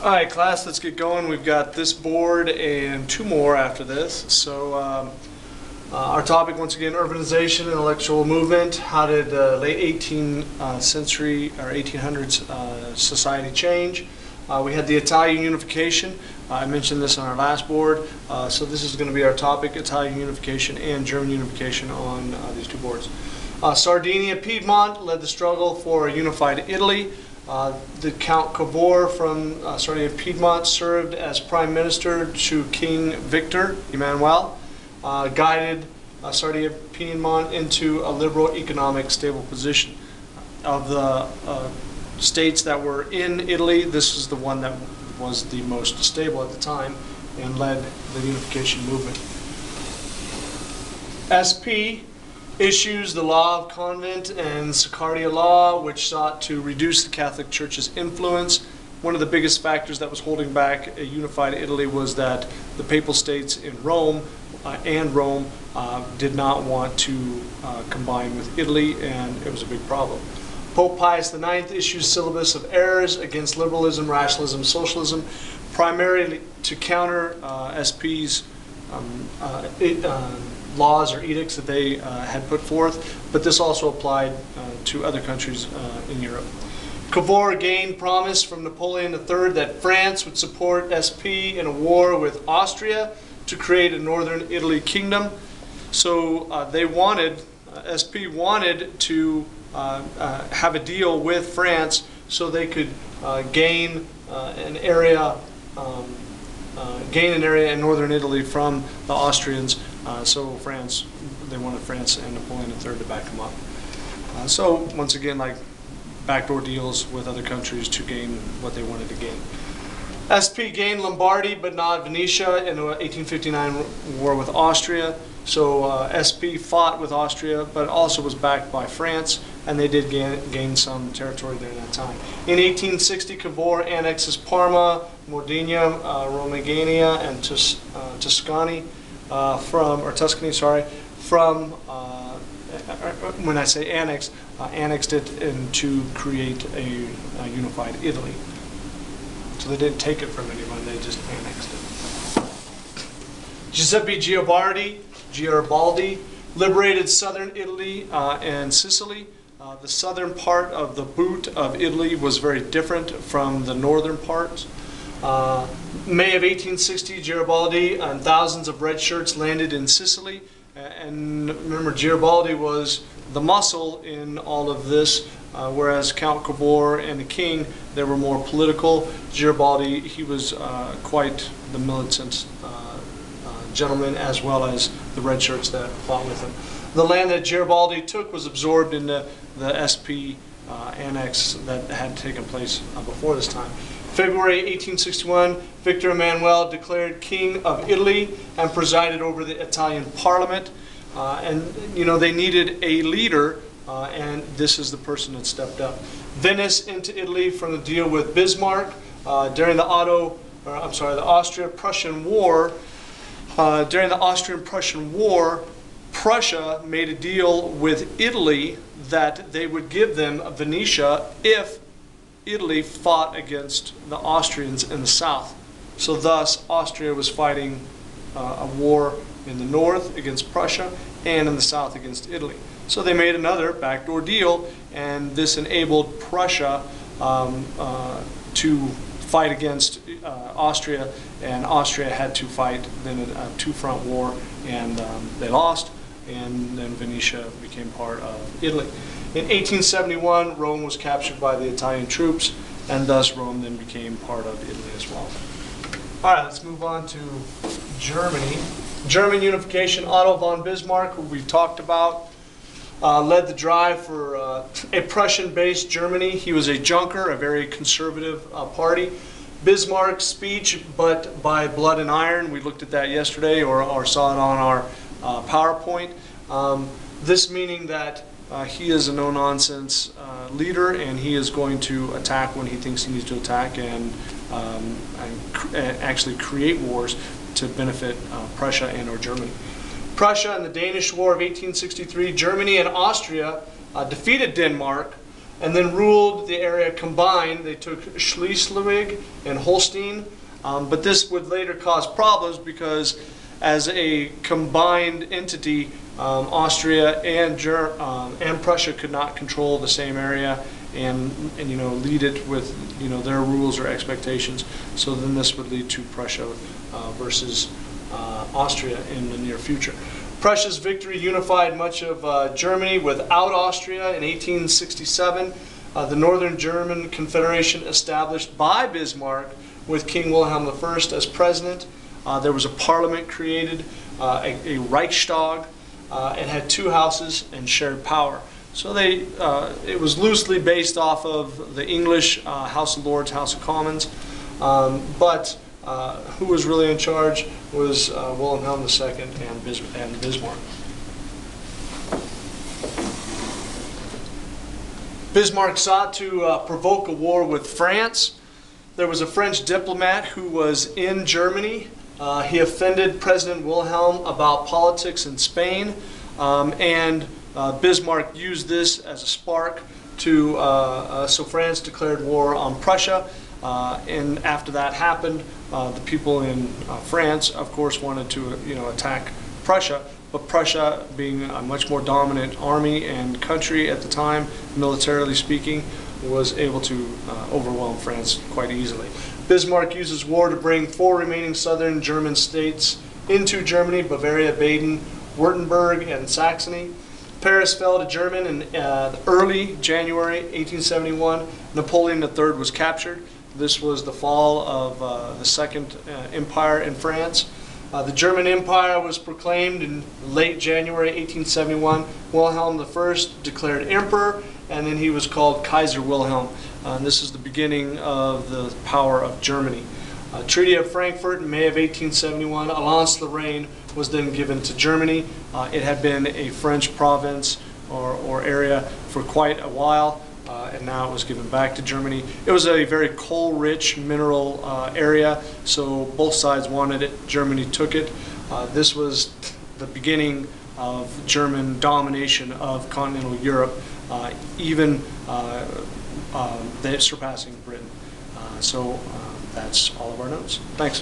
All right, class, let's get going. We've got this board and two more after this. So our topic, once again, urbanization and intellectual movement. How did late 18th century or 1800s society change? We had the Italian unification. I mentioned this on our last board. So this is going to be our topic, Italian unification and German unification on these two boards. Sardinia, Piedmont led the struggle for a unified Italy. The Count Cavour from Sardinia, Piedmont served as prime minister to King Victor Emmanuel, guided Sardinia, Piedmont into a liberal economic stable position. Of the states that were in Italy, this is the one that was the most stable at the time and led the unification movement. SP issues the Law of Convent and Saccardia Law, which sought to reduce the Catholic Church's influence. One of the biggest factors that was holding back a unified Italy was that the papal states in Rome did not want to combine with Italy, and it was a big problem. Pope Pius IX issues syllabus of errors against liberalism, rationalism, socialism, primarily to counter SP's laws or edicts that they had put forth, but this also applied to other countries in Europe. Cavour gained promise from Napoleon III that France would support SP in a war with Austria to create a northern Italy kingdom. So they wanted, SP wanted to have a deal with France so they could gain an area in northern Italy from the Austrians. So France, they wanted France and Napoleon III to back them up. So once again, like backdoor deals with other countries to gain what they wanted to gain. SP gained Lombardy but not Venetia in the 1859 war with Austria. So SP fought with Austria but also was backed by France, and they did gain some territory during that time. In 1860, Cavour annexes Parma, Modena, Romagna, and Tuscany. When I say annex, annexed it to create a unified Italy. So they didn't take it from anyone, they just annexed it. Giuseppe Garibaldi liberated southern Italy and Sicily. The southern part of the boot of Italy was very different from the northern parts. May of 1860, Garibaldi and thousands of red shirts landed in Sicily. And remember, Garibaldi was the muscle in all of this, whereas Count Cavour and the king, they were more political. Garibaldi, he was quite the militant gentleman, as well as the red shirts that fought with him. The land that Garibaldi took was absorbed into the SP annex that had taken place before this time. February 1861, Victor Emmanuel declared King of Italy and presided over the Italian Parliament. They needed a leader, and this is the person that stepped up. Venice into Italy from the deal with Bismarck during the Austrian-Prussian War. During the Austrian-Prussian War, Prussia made a deal with Italy that they would give them Venetia if Italy fought against the Austrians in the south. So thus, Austria was fighting a war in the north against Prussia and in the south against Italy. So they made another backdoor deal, and this enabled Prussia to fight against Austria, and Austria had to fight then a two-front war, and they lost, and then Venetia became part of Italy. In 1871, Rome was captured by the Italian troops, and thus Rome then became part of Italy as well. All right, let's move on to Germany. German unification. Otto von Bismarck, who we've talked about, led the drive for a Prussian-based Germany. He was a junker, a very conservative party. Bismarck's speech, but by blood and iron. We looked at that yesterday, or saw it on our PowerPoint. This meaning that he is a no-nonsense leader, and he is going to attack when he thinks he needs to attack, and actually create wars to benefit Prussia and or Germany. Prussia in the Danish War of 1863, Germany and Austria defeated Denmark and then ruled the area combined. They took Schleswig and Holstein, but this would later cause problems because as a combined entity, Austria and Prussia could not control the same area and lead it with their rules or expectations. So then this would lead to Prussia versus Austria in the near future. Prussia's victory unified much of Germany without Austria in 1867. The Northern German Confederation established by Bismarck with King Wilhelm I as president. There was a parliament created, a Reichstag. It had two houses and shared power. So it was loosely based off of the English House of Lords, House of Commons, but who was really in charge was Wilhelm II and Bismarck. Bismarck sought to provoke a war with France. There was a French diplomat who was in Germany. He offended President Wilhelm about politics in Spain, and Bismarck used this as a spark to, so France declared war on Prussia. And after that happened, the people in France, of course, wanted to attack Prussia. But Prussia, being a much more dominant army and country at the time, militarily speaking, was able to overwhelm France quite easily. Bismarck uses war to bring 4 remaining southern German states into Germany: Bavaria, Baden, Württemberg, and Saxony. Paris fell to German in early January 1871. Napoleon III was captured. This was the fall of the Second Empire in France. The German Empire was proclaimed in late January 1871. Wilhelm I declared emperor, and then he was called Kaiser Wilhelm. This is the beginning of the power of Germany. Treaty of Frankfurt in May of 1871, Alsace-Lorraine was then given to Germany. It had been a French province or area for quite a while, and now it was given back to Germany. It was a very coal-rich mineral area, so both sides wanted it. Germany took it. This was the beginning of German domination of continental Europe, even surpassing Britain. So that's all of our notes. Thanks.